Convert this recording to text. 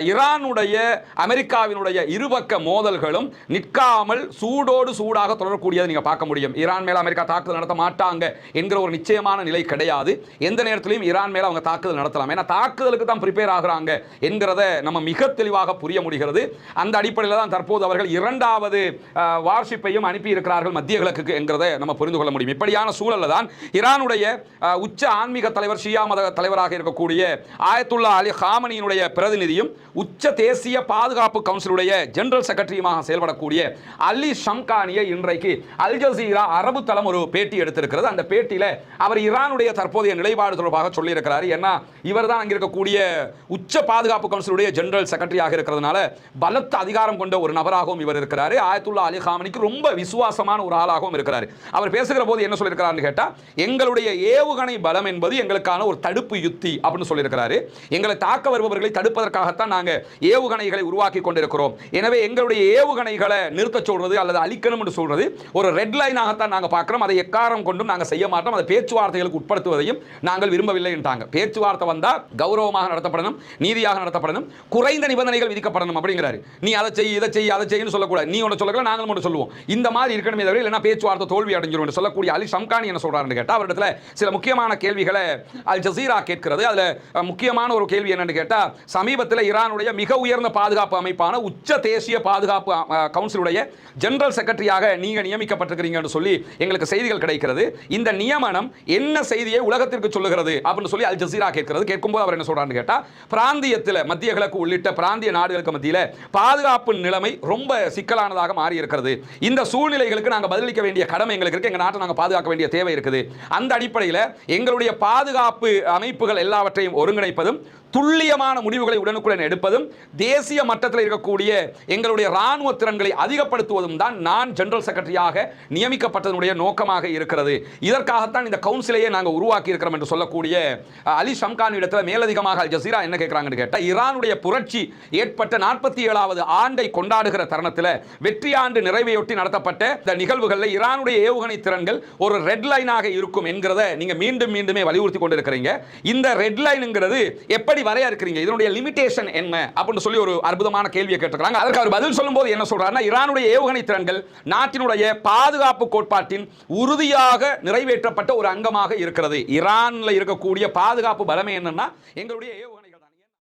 ஈரானுடைய அமெரிக்காவினுடைய இருபக்க மோதல்களும் நிற்காமல் சூடோடு சூடாக தொடரக்கூடியதை நீங்க பார்க்க முடியும். ஈரான் மேல அமெரிக்கா தாக்குதல் நடத்த மாட்டாங்க என்கிற ஒரு நிச்சயமான நிலை கிடையாது. எந்த நேரத்திலும் ஈரான் மேல அவங்க தாக்குதல் நடத்தலாம். ஏன்னா தாக்குதலுக்கு தான் ப்ரிப்பேர் ஆகுறாங்க என்கிறத நம்ம மிக தெளிவாக புரிய முடிகிறது. அந்த அடிப்படையில் தான் தற்போது அவர்கள் இரண்டாவது வார்ஷிப்பையும் அனுப்பி இருக்கிறார்கள் மத்திய கிழக்கு என்கிறத நம்ம புரிந்து கொள்ள முடியும். இப்படியான சூழல்ல தான் ஈரானுடைய உச்ச ஆன்மீக தலைவர், ஷியா மத தலைவராக இருக்கக்கூடிய ஆயத்துல்லா அலி ஹாமனியினுடைய பிரதிநிதியும் உச்ச தேசிய பாதுகாப்பு கவுன்சிலுடைய ஜெனரல் செக்ரட்டரியுமாக செயல்படக்கூடிய அலி ஷம்கானியை இன்றைக்கு அல் ஜசீரா அரபு தளம் ஒரு பேட்டி எடுத்திருக்கிறது. அந்த பேட்டியில அவர் ஈரானுடைய தற்போதைய நிலைப்பாடு தொடர்பாக சொல்லியிருக்கிறார். ஏன்னா இவர் தான் அங்கே இருக்கக்கூடிய உச்ச பாதுகாப்பு கவுன்சிலுடைய ஜெனரல் செக்ரட்டரியாக இருக்கிறதுனால பலத்த அதிகாரம் கொண்ட ஒரு நபராகவும் இவர் இருக்கிறார். ஆயத்துல்லா அலி ஹாமனிக்கு ரொம்ப விசுவாசமான ஒரு ஆளாகவும் இருக்கிறார். அவர் பேசுகிற போது என்ன சொல்லியிருக்கிறார்னு கேட்டா, எங்களுடைய ஏவுகணை பலம் என்பது எங்களுக்கான ஒரு தடுப்பு யுத்தி அப்படின்னு சொல்லியிருக்கிறாரு. எங்களை தாக்க வருபவர்களை தடுப்பதற்காகத்தான் நாங்க ஏவுகணைகளை உருவாக்கி கொண்டிருக்கிறோம். எனவே எங்களுடைய ஏவுகணைகளை நிறுத்த சொல்றது அல்லது அழிக்கணும் என்று சொல்றது ஒரு ரெட் லைனாகத்தான் நாங்க பார்க்கிறோம். அதை எக்காரம் கொண்டும் நாங்க செய்ய மாட்டோம். அதை பேச்சுவார்த்தைகளுக்கு உட்படுத்துவதையும் நாங்கள் விரும்பவில்லை என்றாங்க. பேச்சுவார்த்தை வந்தா கௌரவமாக நடத்தப்படணும், நீதியாக நடத்தப்படணும், குறைந்த நிபந்தனைகள் விதிக்கப்படணும் அப்படிங்கிறாரு. நீ அதை செய், இதை செய், அதை செய்யு சொல்லக்கூடாது. நீ ஒன்று சொல்லக்கூடாது, நாங்கள் ஒன்று சொல்லுவோம். இந்த மாதிரி இருக்கணுமே தவிர இல்லைன்னா பேச்சுவார்த்தை தோல்வி அடைஞ்சிரும் என்று சொல்லக்கூடிய அலி ஷம்கானி என்ன சொல்றாருன்னு கேட்டா, அவரிடத்துல சில முக்கியமான கேள்விகளை அல் ஜசீரா கேட்கிறது. அதுல முக்கியமான ஒரு கேள்வி என்னன்னு கேட்டா, சமீபத்தில் ஈரானுடைய மிக உயர்ந்த பாதுகாப்பு அமைப்பான உச்ச தேசிய பாதுகாப்பு கவுன்சிலுடைய ஜெனரல் செக்ரட்டரியாக நீங்க நியமிக்கப்பட்டிருக்கிறீங்கன்னு சொல்லி எங்களுக்கு செய்திகள் கிடைக்கிறது. இந்த நியமனம் என்ன செய்தியை உலகத்திற்கு சொல்லுகிறது அப்படின்னு சொல்லி அல் ஜசீரா கேட்கிறது. கேட்கும்போது அவர் என்ன சொல்றாருன்னு கேட்டா, பிராந்தியத்தில் மத்திய கிழக்கு உள்ளிட்ட பிராந்திய நாடுகளுக்கு மத்தியில் பாதுகாப்பு நிலைமை ரொம்ப சிக்கலானதாக மாறி இருக்கிறது. இந்த சூழ்நிலைகளுக்கு நாங்கள் பதிலளிக்க வேண்டிய கடமை எங்களுக்கு இருக்கு. எங்க நாட்டை நாங்கள் பாதுகாக்க வேண்டிய தேவை இருக்குது. அந்த அடிப்படையில் எங்களுடைய பாதுகாப்பு அமைப்புகள் எல்லாவற்றையும் ஒருங்கிணைப்பதும் துல்லியமான முடிவுகளை உடனுக்குடன் எடுப்பதும் தேசிய மட்டத்தில் இருக்கக்கூடிய எங்களுடைய ராணுவ திறன்களை அதிகப்படுத்துவதும் தான் நான் ஜெனரல் செக்ரட்டரியாக நியமிக்கப்பட்டதனுடைய நோக்கமாக இருக்கிறது. இதற்காகத்தான் இந்த கவுன்சிலையே நாங்கள் உருவாக்கி இருக்கிறோம் என்று சொல்லக்கூடிய அலி ஷம்கானி இடத்துல மேலதிகமாக அல் ஜசீரா என்ன கேட்கிறாங்கன்னு கேட்டா, ஈரானுடைய புரட்சி ஏற்பட்ட 47வது ஆண்டை கொண்டாடுகிற தருணத்தில் வெற்றி ஆண்டு நிறைவையொட்டி நடத்தப்பட்ட இந்த நிகழ்வுகளில் ஈரானுடைய ஏவுகணை திறன்கள் ஒரு ரெட் லைனாக இருக்கும் என்கிறத நீங்க மீண்டும் மீண்டுமே வலியுறுத்தி கொண்டிருக்கிறீங்க. இந்த ரெட் லைன்ங்கிறது எப்படி வரையறுக்கிறீங்க? இதனுடைய லிமிட்டேஷன் என்ன அப்படின்னு சொல்லி ஒரு அற்புதமான கேள்வியை கேட்டிருக்காங்க. அதற்கு அவர் பதில் சொல்லும்போது என்ன சொல்றாருன்னா, ஈரானுடைய ஏவுகணை திறன்கள் நாட்டினுடைய பாதுகாப்பு கோட்பாட்டின் உறுதியாக நிறைவேற்றப்பட்ட ஒரு அங்கமாக இருக்கிறது. ஈரான்ல இருக்கக்கூடிய பாதுகாப்பு பலமே என்னன்னா எங்களுடைய